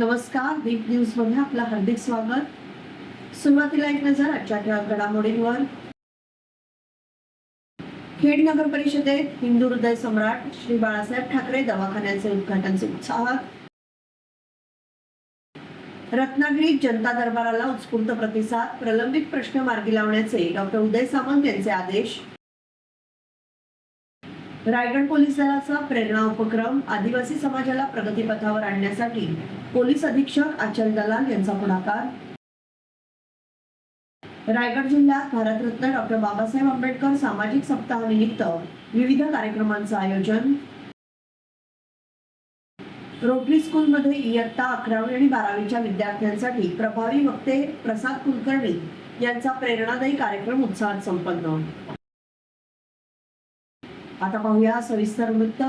नमस्कार, दीप न्यूज मध्ये आपलं हार्दिक स्वागत। सुरुवातीला एक नजर आजच्या घडामोडींवर। खेड नगर परिषदेत हिंदू हृदय सम्राट श्री बाळासाहेब ठाकरे दवाखान्याचे उद्घाटनाचे उत्साहात। रत्नागिरीत जनता दरबाराला उत्स्फूर्त प्रतिसाद, प्रलंबित प्रश्न मार्गी लावण्याचे डॉक्टर उदय सामंत यांचे आदेश। रायगड पोलीस दलाचा प्रेरणा उपक्रम, आदिवासी समाजाला प्रगतीपथावर आणण्यासाठी पोलीस अधीक्षक आचल दलाल यांचा पुढाकार। रायगड जिल्ह्यात भारतरत्न डॉक्टर बाबासाहेब आंबेडकर सामाजिक सप्ताहानिमित्त विविध कार्यक्रमांचं आयोजन। रोटरी स्कूलमध्ये इयत्ता 11वी आणि 12वीच्या विद्यार्थ्यांसाठी प्रभावी वक्ते प्रसाद कुलकर्णी यांचा प्रेरणादायी कार्यक्रम उत्साहात संपन्न। आता पाहूया सविस्तर वृत्त।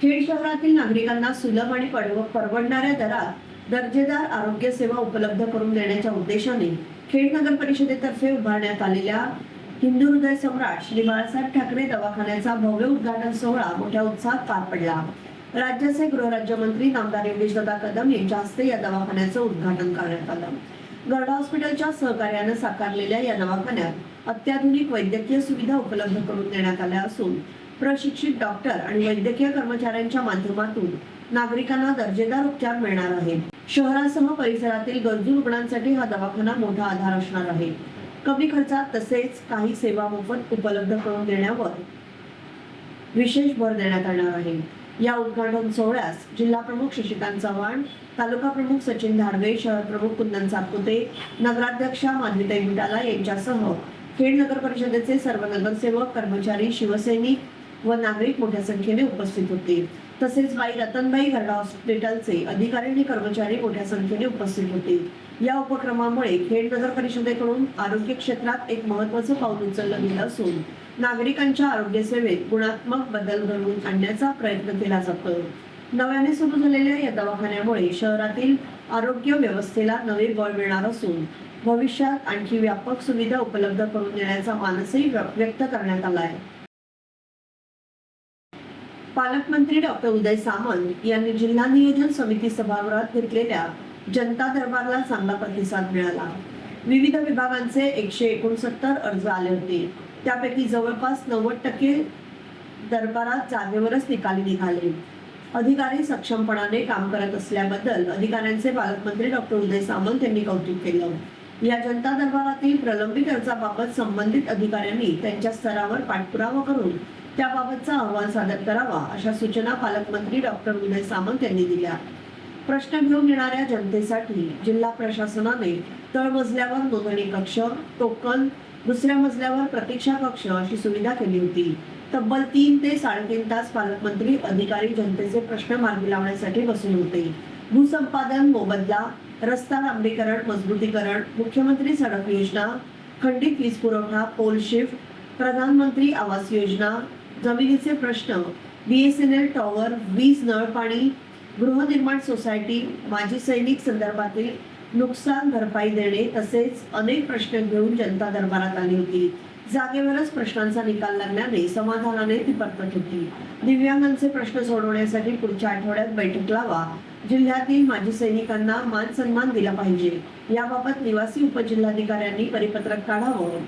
खेड शहरातील नागरिकांना सुलभ आणि परवडणाऱ्या दरात दर्जेदार आरोग्य सेवा उपलब्ध करून देण्याच्या उद्देशाने खेड नगर परिषदेतर्फे उभारण्यात आलेल्या हिंदू हृदय सम्राट श्री बाळासाहेब ठाकरे दवाखान्याचा भव्य उद्घाटन सोहळा मोठ्या उत्साहात पार पडला। राज्याचे गृहराज्यमंत्री नामदार योगेशदादा कदम यांच्या हस्ते या दवाखान्याचं उद्घाटन करण्यात आलं। गरडा हॉस्पिटलच्या सहकार्याने साकारलेल्या या दवाखान्यात अत्याधुनिक वैद्यकीय सुविधा उपलब्ध करून देण्यात आल्या असून प्रशिक्षित डॉक्टर आणि वैद्यकीय कर्मचाऱ्यांच्या माध्यमातून नागरिकांना दर्जेदार उपचार मिळणार आहेत। शहरासह परिसरातील गरजू रुग्णांसाठी हा दवाखाना मोठा आधार असणार आहे। कमी खर्चात तसेच काही सेवा मोफत उपलब्ध करून देण्यावर विशेष भर देण्यात येणार आहे। या उद्घाटन सोहळ्यास जिल्हा प्रमुख शशिकांत चव्हाण, तालुका प्रमुख सचिन धारवे, शहर प्रमुख कुंदन सातपुते, नगराध्यक्षा माधवीताई मिटाला यांच्यासह खेड नगर परिषदेचे सर्व नगरसेवक, कर्मचारी, शिवसैनिक व नागरिक मोठ्या संख्येने उपस्थित होते। तसेच बाई रतनबाई गरडा हॉस्पिटलचे अधिकारी आणि कर्मचारी मोठ्या संख्येने उपस्थित होते। या उपक्रमामुळे खेड नगर परिषदेकडून आरोग्य क्षेत्रात एक महत्त्वाचं पाऊल उचललं गेलं असून नागरिकांच्या आरोग्य सेवेत गुणात्मक बदल घडवून आणण्याचा प्रयत्न केला जातो। नव्याने सुरू झालेल्या या दवाखान्यामुळे शहरातील आरोग्य व्यवस्थेला नवे बळ मिळणार असून भविष्यात आणखी व्यापक सुविधा उपलब्ध करून देण्याचा मानसही व्यक्त करण्यात आला आहे। पालकमंत्री डॉक्टर उदय सामंत यांनी जिल्हा नियोजन समिती सभागृहात घेतलेल्या जनता दरबारला चांगला प्रतिसाद मिळाला। विविध विभागांचे 169 अर्ज आले होते, त्यापैकी जवळपास 90% दरबारात जागेवरच निकाली निघाले। अधिकारी सक्षमपणाने काम करत असल्याबद्दल अधिकाऱ्यांचे पालकमंत्री डॉक्टर उदय सामंत यांनी कौतुक केलं। या जनता दरबारातील प्रलंबित अर्जाबाबत संबंधित अधिकाऱ्यांनी त्यांच्या स्तरावर पाठपुरावा करून त्याबाबतचा अहवाल सादर करावा अशा सूचना पालकमंत्री डॉक्टर उदय सामंत यांनी दिल्या। प्रश्न घेऊन येणाऱ्या जनतेसाठी जिल्हा प्रशासनाने तळमजल्यावर नोंदणी कक्ष, टोकन, दुसऱ्या मजल्यावर प्रतीक्षा कक्ष अशी सुविधा केली होती। तब्बल 3 ते 3.5 तास पालकमंत्री अधिकारी जनतेचे प्रश्न मार्गी लावण्यासाठी बसून होते। भूसंपादन, मोबदला, रस्ता डांबरीकरण, मजबूतीकरण, मुख्यमंत्री सडक योजना, खंडित वीज पुरवठा, पोल शिफ्ट, प्रधानमंत्री आवास योजना, जमिनीचे प्रश्न, BSNL टॉवर, वीज नळ पाणी, गृहनिर्माण सोसायटी, माजी सैनिक संदर्भातील नुकसान भरपाई देणे तसेच अनेक प्रश्न घेऊन जनता दरबारात आली होती। जागेवरच प्रश्नांचा निकाल लागल्याने समाधानाने ती परतत होती। दिव्यांगांचे प्रश्न सोडवण्यासाठी पुढच्या आठवड्यात बैठक लावा, जिल्ह्यातील माजी सैनिकांना मान सन्मान दिला पाहिजे याबाबत निवासी उपजिल्हाधिकाऱ्यांनी परिपत्रक काढावं।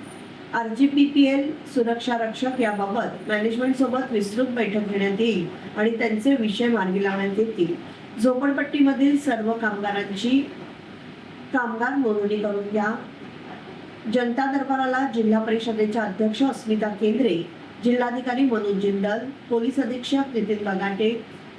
RGPPL सुरक्षा रक्षक याबाबत मॅनेजमेंट सोबत विस्तृत बैठक घेण्यात येईल आणि त्यांचे विषय मार्गी लावण्यात येतील। झोपडपट्टीमधील सर्व कामगारांची कामगार नोंदणी करून घ्या। जनता दरबाराला जिल्हा परिषदेच्या अध्यक्ष अस्मिता केंद्रे, जिल्हाधिकारी मनोज जिंदल, पोलीस अधीक्षक नितीन बगाटे,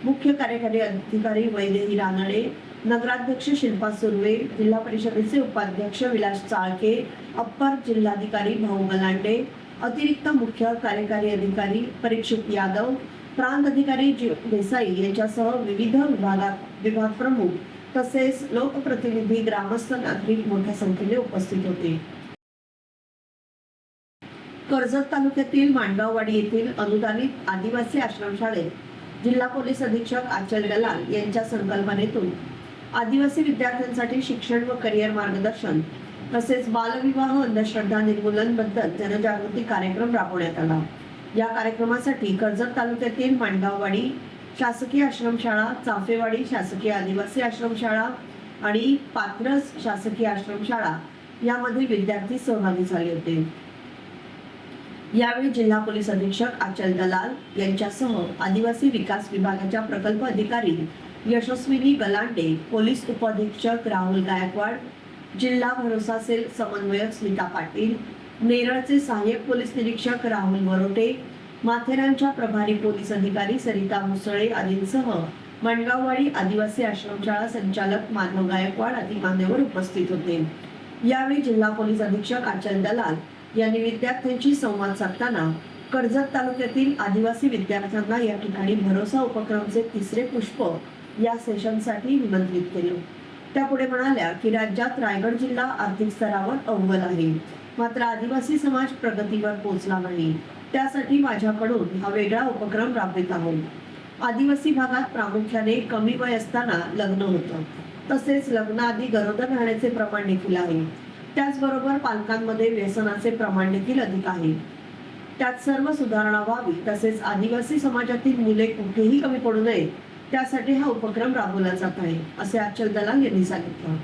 मुख्य कार्यकारी अधिकारी वैदेही रानडे, नगराध्यक्ष शिल्पा सुर्वे, जिल्हा परिषदेचे उपाध्यक्ष विलास चाळके, अप्पर जिल्हाधिकारी भाऊ गलांडे, अतिरिक्त मुख्य कार्यकारी अधिकारी परीक्षित यादव, प्रांत अधिकारी देसाई यांच्यासह विविध विभाग प्रमुख तसेच लोकप्रतिनिधी, ग्रामस्थ, नागरिक मोठ्या संख्येने उपस्थित होते। कर्जत तालुक्यातील माणगाववाडी येथील अनुदानित आदिवासी आश्रमशाळेत जिल्हा पोलीस अधीक्षक आचल दलाल यांच्या संकल्पनेतून आदिवासी विद्यार्थ्यांसाठी शिक्षण व करिअर मार्गदर्शन तसेच बालविवाह अंधश्रद्धा निर्मूलन बद्दल जनजागृती कार्यक्रम राबवण्यात आला। या कार्यक्रमासाठी कर्जत तालुक्यातील माणगाववाडी शासकीय आश्रमशाळा, चाफेवाडी शासकीय आदिवासी आश्रमशाळा, आणि पाथरस शासकीय आश्रमशाळा यामध्ये विद्यार्थी सहभागी झाले होते। यावेळी जिल्हा पोलीस अधीक्षक अचल दलाल यांच्यासह आदिवासी विकास विभागाच्या प्रकल्प अधिकारी यशस्विनी गलांडे, पोलीस उपअधीक्षक राहुल गायकवाड, जिल्हा भरोसा सेल समन्वयक स्मिता पाटील, नेरळचे सहाय्यक पोलीस निरीक्षक राहुल वरोटे, माथेरानच्या प्रभारी पोलीस अधिकारी सरिता मुसळे आदींसह मनगाववाडी आदिवासी आश्रमशाळा संचालक मानव गायकवाड आदी मान्यवर उपस्थित होते। यावेळी जिल्हा पोलीस अधीक्षक अचल दलाल यांनी विद्यार्थ्यांशी संवाद साधताना कर्जत तालुक्यातील आदिवासी विद्यार्थ्यांना या ठिकाणी भरोसा उपक्रमचे तिसरे पुष्प या सेशनसाठी निमंत्रित केले। त्यापुढे म्हणाल्या की राज्यात रायगड जिल्हा आर्थिक स्तरावर अव्वल आहे, मात्र आदिवासी समाज प्रगतीवर पोहोचला नाही। त्यासाठी माझ्याकडून हा वेगळा उपक्रम राबवित आहोत। आदिवासी भागात प्रामुख्याने कमी वय असताना लग्न होतं, तसेच लग्नाआधी गरोदर राहण्याचे प्रमाण देखील आहे। त्याचबरोबर पालकांमध्ये व्यसनाचे प्रमाण देखील अधिक आहे। त्यात सर्व सुधारणा व्हावी, तसेच आदिवासी समाजातील मुले कुठेही कमी पडू नये त्यासाठी हा उपक्रम राबवला जात आहे, असे अचल दलाल यांनी सांगितलं।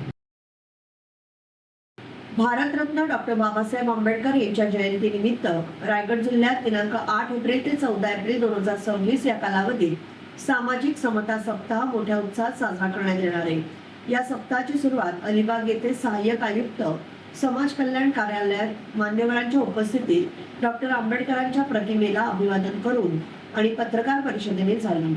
भारतरत्न डॉक्टर बाबासाहेब आंबेडकर यांच्या जयंतीनिमित्त रायगड जिल्ह्यात दिनांक 8 एप्रिल ते 14 एप्रिल 2026 या कालावधीत सामाजिक समता सप्ताह मोठ्या उत्साहात साजरा करण्यात येणार आहे। या सप्ताहाची सुरुवात अलिबाग येथे सहाय्यक आयुक्त समाज कल्याण कार्यालयात मान्यवरांच्या उपस्थितीत डॉक्टर आंबेडकरांच्या प्रतिमेला अभिवादन करून आणि पत्रकार परिषदेने झाली।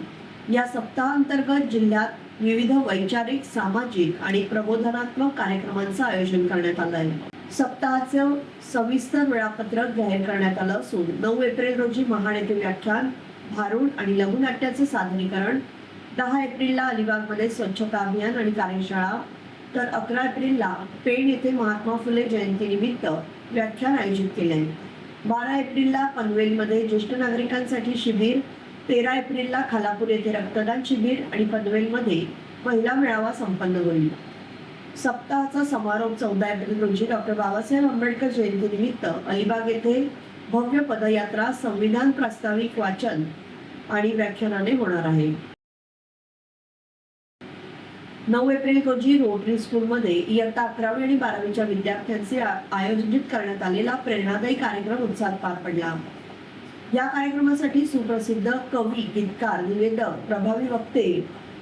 या सप्ताहांतर्गत जिल्ह्यात विविध वैचारिक, सामाजिक आणि प्रबोधनात्मक कार्यक्रमांचं आयोजन करण्यात आलं आहे। सप्ताहाचं सविस्तर वेळापत्रक जाहीर करण्यात आलं असून 9 एप्रिल रोजी महाड येथे व्याख्यान, भारुड आणि लघुनाट्याचे सादरीकरण, 10 एप्रिलला अलिबागमध्ये स्वच्छता अभियान आणि कार्यशाळा, तर 11 एप्रिलला पेण येथे महात्मा फुले जयंतीनिमित्त व्याख्यान आयोजित केले आहे। 12 एप्रिलला पनवेलमध्ये ज्येष्ठ नागरिकांसाठी शिबिर, 13 एप्रिलला खालापूर येथे रक्तदान शिबिर आणि पनवेलमध्ये महिला मेळावा संपन्न होईल। सप्ताहाचा समारोप 14 एप्रिल रोजी डॉक्टर बाबासाहेब आंबेडकर जयंतीनिमित्त अलिबाग येथे भव्य पदयात्रा, संविधान प्रास्ताविक वाचन आणि व्याख्यानाने होणार आहे। 9 एप्रिल रोजी रोटरी स्कूलमध्ये इयत्ता 11वी आणि 12वीच्या विद्यार्थ्यांचे आयोजित करण्यात आलेला प्रेरणादायी कार्यक्रम उत्साहात पार पडला। या कार्यक्रमासाठी सुप्रसिद्ध कवी, गीतकार, निवेदक, प्रभावी वक्ते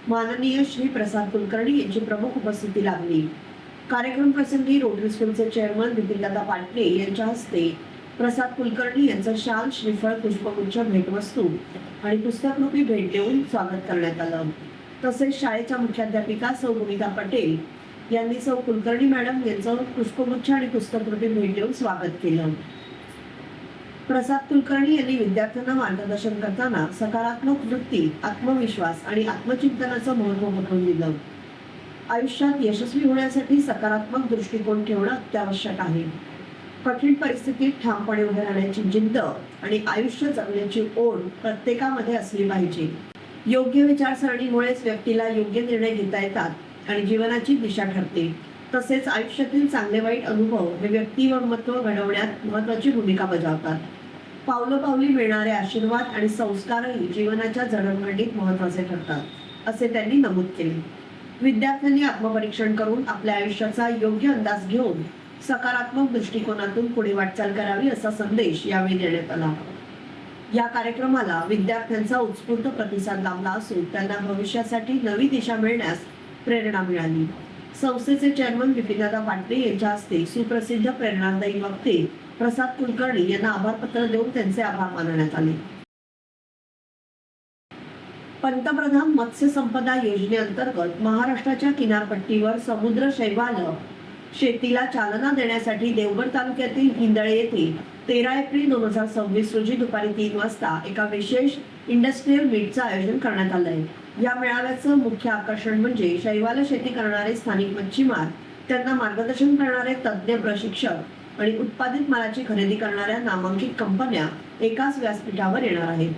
माननीय श्री प्रसाद कुलकर्णी यांची प्रमुख उपस्थिती लाभली। कार्यक्रम प्रसंगी रोटरी स्कूलचे चेअरमन बिपिनदादा पाटले यांच्या हस्ते प्रसाद कुलकर्णी यांचं शाल, श्रीफळ, पुष्पगुच्छ, भेटवस्तू आणि पुस्तकरूपी भेट देऊन स्वागत करण्यात आलं। तसेच शाळेच्या मुख्याध्यापिका सौ गुणिता पटेल यांनी सौ कुलकर्णी मॅडम यांचं पुष्पगुच्छ आणि पुस्तकरूपी भेट देऊन स्वागत केलं। प्रसाद कुलकर्णी यांनी विद्यार्थ्यांना मार्गदर्शन करताना सकारात्मक वृत्ती, आत्मविश्वास आणि आत्मचिंतनाचं महत्त्व पटवून दिलं। आयुष्यात यशस्वी होण्यासाठी सकारात्मक दृष्टिकोन ठेवणं अत्यावश्यक आहे। कठीण परिस्थितीत ठामपणे उभे राहण्याची जिद्द आणि आयुष्य जगण्याची ओढ प्रत्येकामध्ये असली पाहिजे। योग्य विचारसरणीमुळेच व्यक्तीला योग्य निर्णय घेता येतात आणि जीवनाची दिशा ठरते। तसेच आयुष्यातील चांगले वाईट अनुभव हे व्यक्तिमत्व घडवण्यात महत्त्वाची भूमिका बजावतात। पावलोपावली मिळणारे आशीर्वाद आणि संस्कारही जीवनाच्या जडणघडणीत महत्त्वाचे ठरतात, असे त्यांनी नमूद केले। विद्यार्थ्यांनी आत्मपरीक्षण करून आपल्या आयुष्याचा योग्य अंदाज घेऊन सकारात्मक दृष्टिकोनातून पुढे वाटचाल करावी, असा संदेश यावेळी देण्यात आला। या कार्यक्रमाला विद्यार्थ्यांचा उत्स्फूर्त प्रतिसाद लाभला असून त्यांना भविष्यासाठी नवी दिशा मिळण्यास प्रेरणा मिळाली। संस्थेचे चेअरमन बिपिनदादा पाटले यांच्या हस्ते सुप्रसिद्ध प्रेरणादायी वक्ते प्रसाद कुलकर्णी यांना आभारपत्र देऊन त्यांचे आभार मानण्यात आले। पंतप्रधान मत्स्य संपदा योजनेअंतर्गत महाराष्ट्राच्या किनारपट्टीवर समुद्र शैवाल शेतीला चालना देण्यासाठी देवगड तालुक्यातील हिंदळे येथे 13 एप्रिल 2026 रोजी दुपारी 3 वाजता एका विशेष इंडस्ट्रियल मीटचं आयोजन करण्यात आलं आहे। या मेळाव्याचं मुख्य आकर्षण म्हणजे शैवाल शेती करणारे स्थानिक मच्छीमार, त्यांना मार्गदर्शन करणारे तज्ज्ञ प्रशिक्षक आणि उत्पादित मालाची खरेदी करणाऱ्या नामांकित कंपन्या एकाच व्यासपीठावर येणार आहेत।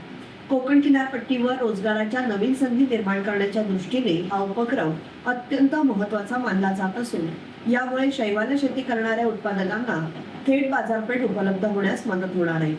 कोकण किनारपट्टीवर रोजगाराच्या नवीन संधी निर्माण करण्याच्या दृष्टीने हा उपक्रम अत्यंत महत्त्वाचा मानला जात असून यामुळे शैवाल शेती करणाऱ्या उत्पादकांना थेट बाजारपेठ उपलब्ध होण्यास मदत होणार आहे।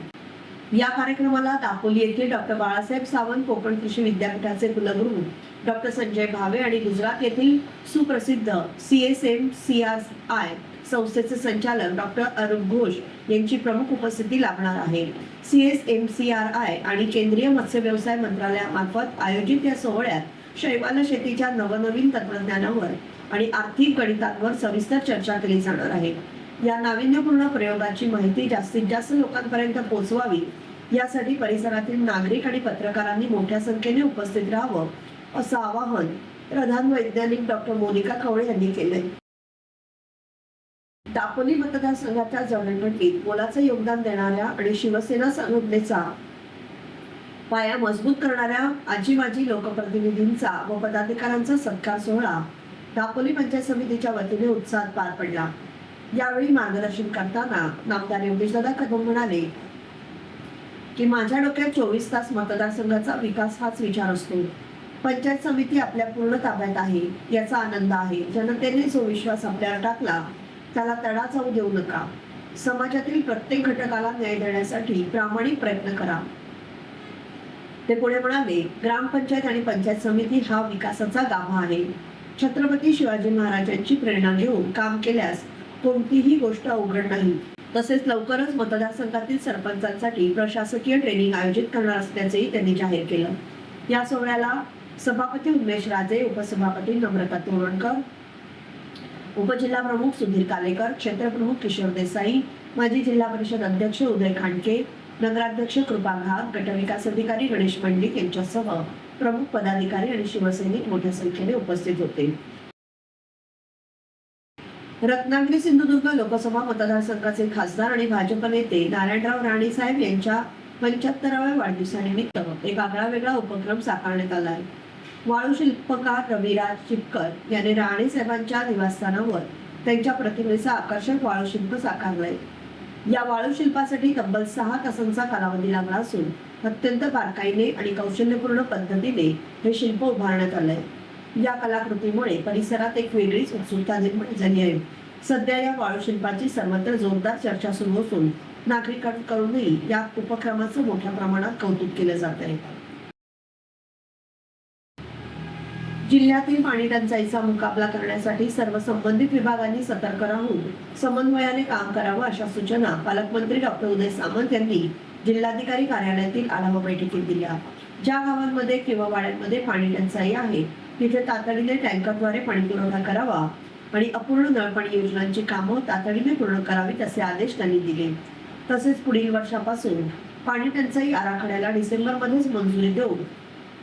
या कार्यक्रमाला दापोली येथील डॉक्टर बाळासाहेब सावंत कोकण कृषी विद्यापीठाचे कुलगुरू डॉक्टर संजय भावे आणि गुजरात येथील सुप्रसिद्ध CSMCRI संस्थेचे संचालक डॉक्टर अरुण घोष यांची प्रमुख उपस्थिती लाभणार आहे. CSMCRI आणि केंद्रीय मत्स्य व्यवसाय मंत्रालयामार्फत आयोजित या सोहळ्यात शैवाल शेतीच्या नवनवीन तंत्रज्ञानावर आणि आर्थिक गणितांवर सविस्तर चर्चा केली जाणार आहे. या नाविन्यपूर्ण प्रयोगाची माहिती जास्तीत जास्त लोकांपर्यंत पोहोचवावी यासाठी परिसरातील नागरिक आणि पत्रकारांनी मोठ्या संख्येने उपस्थित राहावं असं आवाहन प्रधान वैज्ञानिक डॉक्टर मोनिका कवळे यांनी केले. दापोली मतदारसंघाच्या जडणघडणीत मोलाचं योगदान देणाऱ्या आणि शिवसेना संघटनेचा पाया मजबूत करणाऱ्या आजी माजी लोकप्रतिनिधींचा व पदाधिकाऱ्यांचा सत्कार सोहळा दापोली पंचायत समितीच्या वतीने उत्साहात पार पडला. यावेळी मार्गदर्शन करताना नामदार योगेशदादा कदम म्हणाले की माझ्या डोक्यात 24 तास मतदारसंघाचा विकास हाच विचार असतो. पंचायत समिती आपल्या पूर्ण ताब्यात आहे याचा आनंद आहे. जनतेने जो विश्वास आपल्यावर टाकला त्याला तडा जाऊ देऊ नका. समाजातील प्रत्येक घटकाला न्याय देण्यासाठी प्रामाणिक प्रयत्न करा. ते पुढे म्हणाले, ग्रामपंचायत आणि पंचायत समिती हा विकासाचा गाभा आहे. छत्रपती शिवाजी महाराजांची प्रेरणा घेऊन काम केल्यास कोणतीही गोष्ट अवघड नाही. तसेच लवकरच मतदारसंघातील सरपंचांसाठी प्रशासकीय ट्रेनिंग आयोजित करणार असल्याचेही त्यांनी जाहीर केलं. या सोहळ्याला सभापती उमेश राजे, उपसभापती नम्रता तोरणकर, उपजिल्हा प्रमुख सुधीर कालेकर, क्षेत्रप्रमुख किशोर देसाई, माजी जिल्हा परिषद अध्यक्ष उदय खांडके, नगराध्यक्ष कृपा घाग, गटविकास अधिकारी गणेश मंडिक यांच्यासह प्रमुख पदाधिकारी आणि शिवसैनिक मोठ्या संख्येने उपस्थित होते. रत्नागिरी सिंधुदुर्ग लोकसभा मतदारसंघाचे खासदार आणि भाजप नेते नारायणराव राणेसाहेब यांच्या 75व्या वाढदिवसानिमित्त एक आगळावेगळा उपक्रम साकारण्यात आला आहे. वाळू शिल्पकार रविराज चिपकर यांनी राणेसाहेबांच्या निवासस्थानावर त्यांच्या प्रतिमेचा आकर्षक वाळू शिल्प साकारलंय. या वाळू शिल्पासाठी तब्बल 6 तासांचा कालावधी लागला असून अत्यंत बारकाईने आणि कौशल्यपूर्ण पद्धतीने हे शिल्प उभारण्यात आलंय. या कलाकृतीमुळे परिसरात एक वेगळीच उत्सुकता निर्माण झाली आहे. सध्या या वाळू शिल्पाची सर्वत्र जोरदार चर्चा सुरू असून नागरिकांकडूनही या उपक्रमाचं मोठ्या प्रमाणात कौतुक केलं जात आहे. जिल्ह्यातील पाणी टंचाईचा मुकाबला करण्यासाठी सर्व संबंधित विभागांनी सतर्क राहून समन्वयाने काम करावं अशा सूचना पालकमंत्री डॉक्टर उदय सामंत यांनी जिल्हाधिकारी कार्यालयातील आढावा बैठकीत दिल्या. ज्या गावांमध्ये किंवा वाड्यांमध्ये पाणी टंचाई आहे तिथे तातडीने टँकरद्वारे पाणी पुरवठा करावा आणि अपूर्ण नळपाणी योजनांची कामं तातडीने पूर्ण करावीत असे आदेश त्यांनी दिले. तसेच पुढील वर्षापासून पाणी टंचाई आराखड्याला डिसेंबरमध्येच मंजुरी देऊन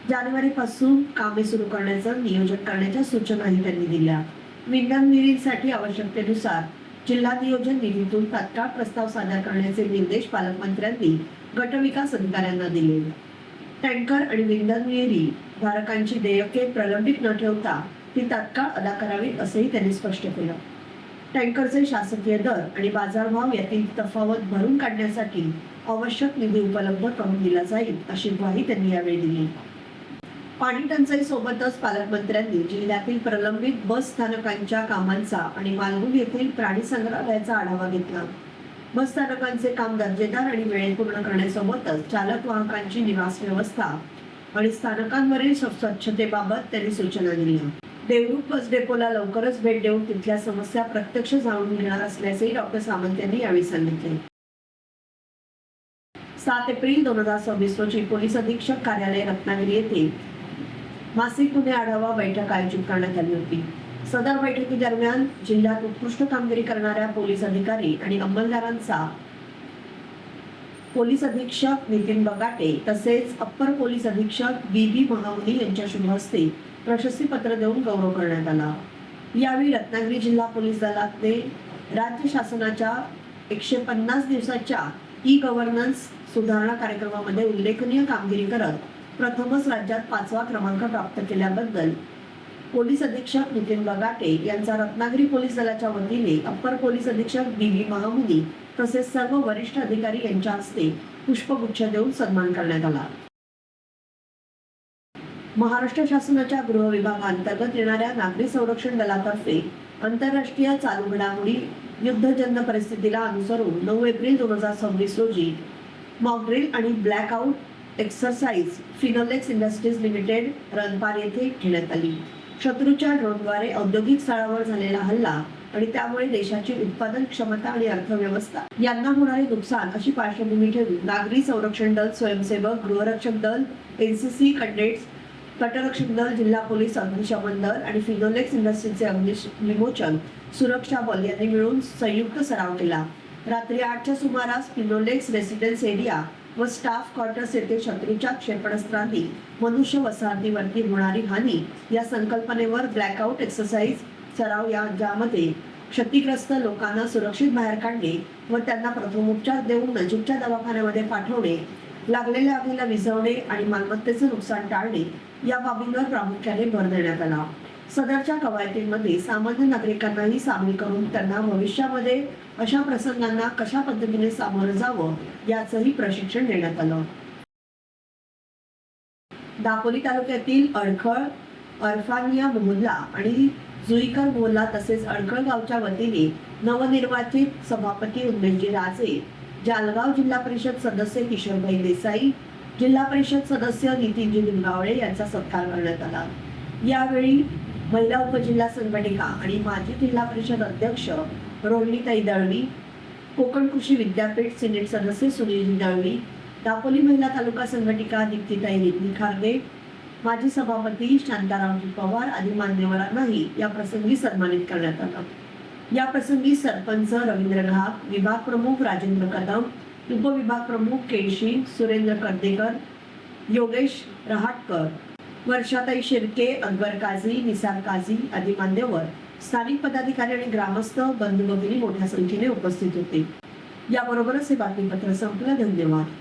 जानेवारीपासून कामे सुरू करण्याचं नियोजन करण्याच्या सूचनाही त्यांनी दिल्या. विंधन विहिरींसाठी आवश्यकतेनुसार जिल्हा नियोजन निधीतून तात्काळ प्रस्ताव सादर करण्याचे निर्देश पालकमंत्र्यांनी गटविकास अधिकाऱ्यांना दिले. टँकर आणि विंधन विहिरी धारकांची देयके प्रलंबित न ठेवता ती तात्काळ अदा करावीत असेही त्यांनी स्पष्ट केलं. टँकरचे शासकीय दर आणि बाजारभाव यातील तफावत भरून काढण्यासाठी आवश्यक निधी उपलब्ध करून दिला जाईल अशी ग्वाही त्यांनी यावेळी दिली. पाणी टंचाई सोबतच पालकमंत्र्यांनी जिल्ह्यातील प्रलंबित बस स्थानकांच्या कामांचा आणि मालगुंड येथील प्राणी संग्रहालयाचा आढावा घेतला. बस स्थानकांचे काम दर्जेदार आणि वेळेत पूर्ण करण्यासोबतच चालक वाहकांची निवास व्यवस्था आणि स्थानकांवरील स्वच्छतेबाबत त्यांनी सूचना दिल्या. देवरुख बस डेपोला लवकरच भेट देऊन तिथल्या समस्या प्रत्यक्ष जाणून घेणार असल्याचेही डॉक्टर सामंत यांनी यावेळी सांगितले. 7 एप्रिल 2026 रोजी पोलीस अधीक्षक कार्यालय रत्नागिरी येथे मासिक गुन्हे आढावा बैठक आयोजित करण्यात आली होती. सदर बैठकीदरम्यान जिल्ह्यात उत्कृष्ट कामगिरी करणाऱ्या पोलीस अधिकारी आणि अंमलदारांचा पोलीस अधीक्षक नितीन बगाटे तसेच अप्पर पोलीस अधीक्षक BB महामुनी यांच्या शुभ हस्ते प्रशस्तीपत्र देऊन गौरव करण्यात आला. यावेळी रत्नागिरी जिल्हा पोलीस दलाने राज्य शासनाच्या 150 दिवसाच्या ई-गव्हर्नन्स सुधारणा कार्यक्रमामध्ये उल्लेखनीय कामगिरी करत प्रथमच राज्यात 5वा क्रमांक प्राप्त केल्याबद्दल पोलीस अधीक्षक नितीन बगाटे यांचा रत्नागिरी पोलीस दलाच्या वतीने अप्पर पोलीस अधीक्षक BB महामुनी तसेच सर्व वरिष्ठ अधिकारी यांच्या हस्ते पुष्पगुच्छ देऊन सन्मान करण्यात आला. महाराष्ट्र शासनाच्या गृह विभागांतर्गत येणाऱ्या नागरी संरक्षण दलातर्फे आंतरराष्ट्रीय चालू घडामोडी युद्धजन्य परिस्थितीला अनुसरून 9 एप्रिल 2026 रोजी मॉकड्रिल आणि blackout exercise Finolex Industries Limited Ranpar येथे घेण्यात आली. शत्रूच्या ड्रोनद्वारे औद्योगिक स्थळावर झालेला हल्ला आणि त्यामुळे देशाची उत्पादन क्षमता आणि अर्थव्यवस्था यांना होणारे नुकसान अशी पार्श्वभूमी ठेवून नागरी संरक्षण दल, स्वयंसेवक, गृहरक्षक दल, एनसीसी कॅडेट्स, तटरक्षक दल, जिल्हा पोलीस अग्निशमन दल आणि फिनोलेक्स इंडस्ट्रीजचे अग्निविमोचन सुरक्षा बल यांनी मिळून संयुक्त सराव केला. रात्री 8च्या सुमारास फिनोलेक्स रेसिडेन्स एरिया व स्टाफ क्वार्टर्स येथे शत्रूच्या क्षेपणास्त्रांनी मनुष्य वसाहतीवरती होणारी हानी या संकल्पनेवर ब्लॅकआउट एक्सरसाइज सराव ज्यामध्ये क्षतिग्रस्त लोकांना सुरक्षित बाहेर काढणे व त्यांना प्रथमोपचार देऊन नजीकच्या दवाखान्यामध्ये पाठवणे, लागलेल्या आगीला विझवणे आणि मालमत्तेचे नुकसान टाळणे या बाबींवर प्रामुख्याने भर देण्यात आला. सदरच्या कवायतींमध्ये सामान्य नागरिकांनाही सामील करून त्यांना भविष्यामध्ये अशा प्रसंगांना कशा पद्धतीने सामोरं जावं याचंही प्रशिक्षण देण्यात आलं. दापोली तालुक्यातील अडखळ, अरफानिया मोहल्ला आणि जुईकर मोहल्ला तसेच अडखळ गावच्या वतीने नवनिर्वाचित सभापती उन्मेशजी राजे, जालगाव जिल्हा परिषद सदस्य किशोरभाई देसाई, जिल्हा परिषद सदस्य नितीनजी निमगावळे यांचा सत्कार करण्यात आला. यावेळी महिला उपजिल्हा संघटिका आणि माजी जिल्हा परिषद अध्यक्ष रोहिणीताई दळवी, कोकण कृषी विद्यापीठ सिनेट सदस्य सुनीलजी दळवी, दापोली महिला तालुका संघटिका दीप्तीताई निखार्गे, माजी सभापती शांतारामजी पवार आदी मान्यवरांनाही या प्रसंगी सन्मानित करण्यात आलं. या प्रसंगी सरपंच रवींद्र घाग, विभाग प्रमुख राजेंद्र कदम, उपविभाग प्रमुख केळशी सुरेंद्र कर्देकर, योगेश रहाटकर, वर्षाताई शिर्के, अकबर काझी, निसार काझी आदी मान्यवर, स्थानिक पदाधिकारी आणि ग्रामस्थ बंधू भगिनी मोठ्या संख्येने उपस्थित होते. याबरोबरच हे बातमीपत्र संपलं. धन्यवाद.